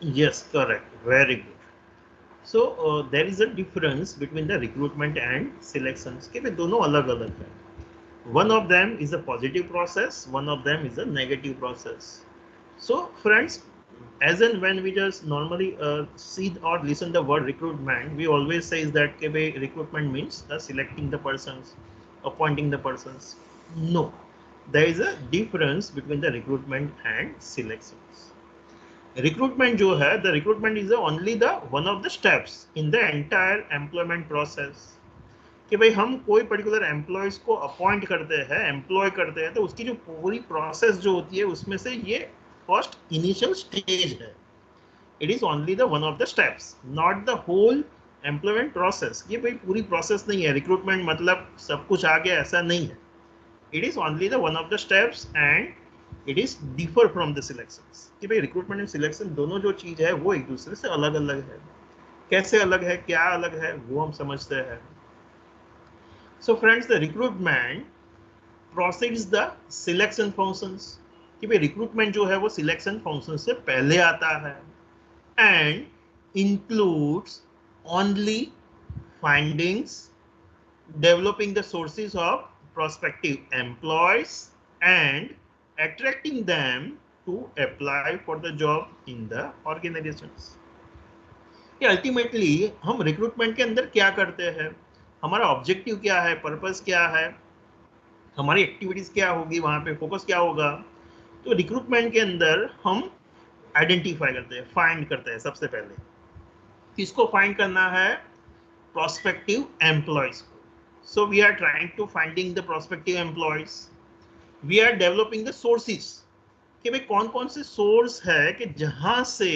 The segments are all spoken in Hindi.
Yes, correct. Very good. So there is a difference between the recruitment and selections कि भाई दोनों अलग अलग है. One of them is a positive process, one of them is a negative process. So friends, as and when we just normally see or listen the word recruitment, we always say that कि भाई recruitment means selecting the persons, appointing the persons. No, there is a difference between the recruitment and selections. Recruitment जो है, the recruitment is only the one of the steps in the entire employment process. कि भाई हम कोई पर्टिकुलर एम्प्लॉयज को अपॉइंट करते हैं, एम्प्लॉय करते हैं, तो उसकी जो पूरी प्रोसेस जो होती है उसमें से ये फर्स्ट इनिशियल स्टेज है. It is only the one of the steps, not the whole employment process. ये भाई पूरी प्रोसेस नहीं है. रिक्रूटमेंट मतलब सब कुछ आ गया, ऐसा नहीं है. It is only the one of the steps and it is differ from the selections. कि भाई रिक्रूटमेंट एंड सिलेक्शन दोनों जो चीज है वो एक दूसरे से अलग अलग है. कैसे अलग है, क्या अलग है, वो हम समझते हैं. So friends, the recruitment precedes the selection functions. कि भाई recruitment जो है वो selection function से पहले आता है and includes only findings, developing the sources of prospective employees and attracting them to apply for the job in the organizations. कि अल्टीमेटली हम रिक्रूटमेंट के अंदर क्या करते हैं, हमारा ऑब्जेक्टिव क्या है, पर्पस क्या है, हमारी एक्टिविटीज क्या होगी, वहां पे फोकस क्या होगा. तो रिक्रूटमेंट के अंदर हम आइडेंटिफाई करते हैं, फाइंड करते हैं. सबसे पहले किसको फाइंड करना है, प्रोस्पेक्टिव एम्प्लॉयज को. So we are trying to finding the prospective employees. We are developing the sources कि भाई कौन कौन से सोर्स है कि जहां से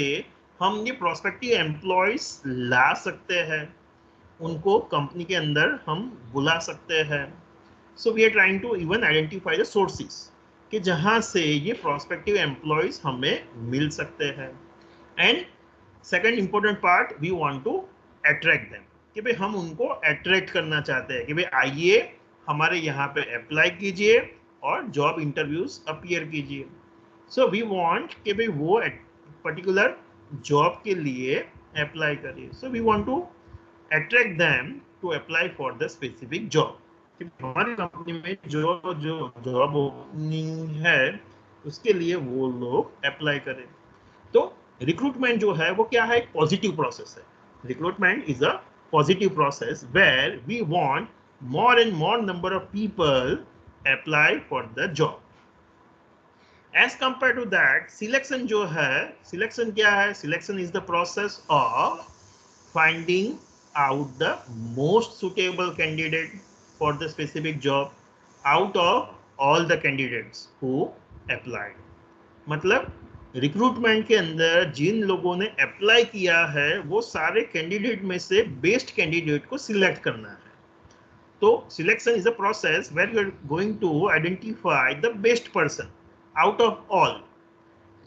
हम ये प्रोस्पेक्टिव एम्प्लॉयज ला सकते हैं, उनको कंपनी के अंदर हम बुला सकते हैं. So we are trying to even identify the sources कि जहां से ये प्रोस्पेक्टिव एम्प्लॉयज हमें मिल सकते हैं. And second important part, we want to attract them कि भाई हम उनको अट्रैक्ट करना चाहते हैं कि भाई आइए हमारे यहाँ पे अप्लाई कीजिए और जॉब इंटरव्यूज अपीयर कीजिए. सो वी वांट कि भाई वो पर्टिकुलर जॉब के लिए अप्लाई करिए. So we want to attract them to apply for the specific job. हमारी कंपनी में जो जो जॉब ओपनिंग है उसके लिए वो लोग अप्लाई करें. तो रिक्रूटमेंट जो है वो क्या है, एक पॉजिटिव प्रोसेस है. Recruitment is a positive process where we want more and more number of people apply for the job. As compare to that selection जो है, सिलेक्शन क्या है, selection is the process of finding out the most suitable candidate for the specific job out of all the candidates who applied. मतलब रिक्रूटमेंट के अंदर जिन लोगों ने अप्लाई किया है वो सारे कैंडिडेट में से बेस्ट कैंडिडेट को सिलेक्ट करना है. तो selection is a process where you are going to identify the best person out of all.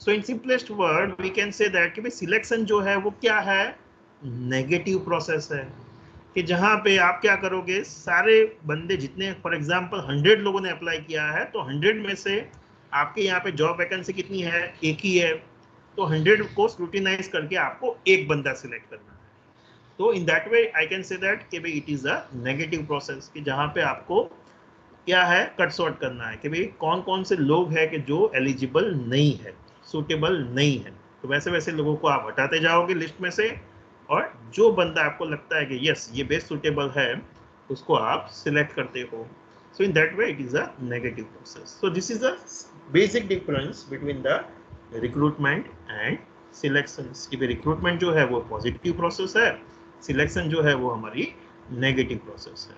So in simplest word we can say that कि भाई सिलेक्शन जो है वो क्या है, नेगेटिव प्रोसेस है. कि जहां पे आप क्या करोगे, सारे बंदे जितने फॉर एग्जांपल 100 लोगों ने अप्लाई किया है तो 100 में से आपके यहाँ पे जॉब वैकेंसी कितनी है, एक ही है. तो 100 को स्क्रूटिनाइज करके आपको एक बंदा सिलेक्ट करना है. तो इन that way I can say that कि भाई it is a negative process कि जहां पे आपको क्या है, कट सॉर्ट करना है कि भाई कौन कौन से लोग हैं कि जो एलिजिबल नहीं है, सुटेबल नहीं है. तो वैसे वैसे लोगों को आप हटाते जाओगे लिस्ट में से और जो बंदा आपको लगता है कि यस ये बेस्ट सुटेबल है उसको आप सिलेक्ट करते हो. So in that way it is a negative process. So this is a basic difference between the recruitment and selection. कि भाई रिक्रूटमेंट जो है वो पॉजिटिव प्रोसेस है, सिलेक्शन जो है वो हमारी नेगेटिव प्रोसेस है.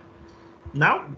नाउ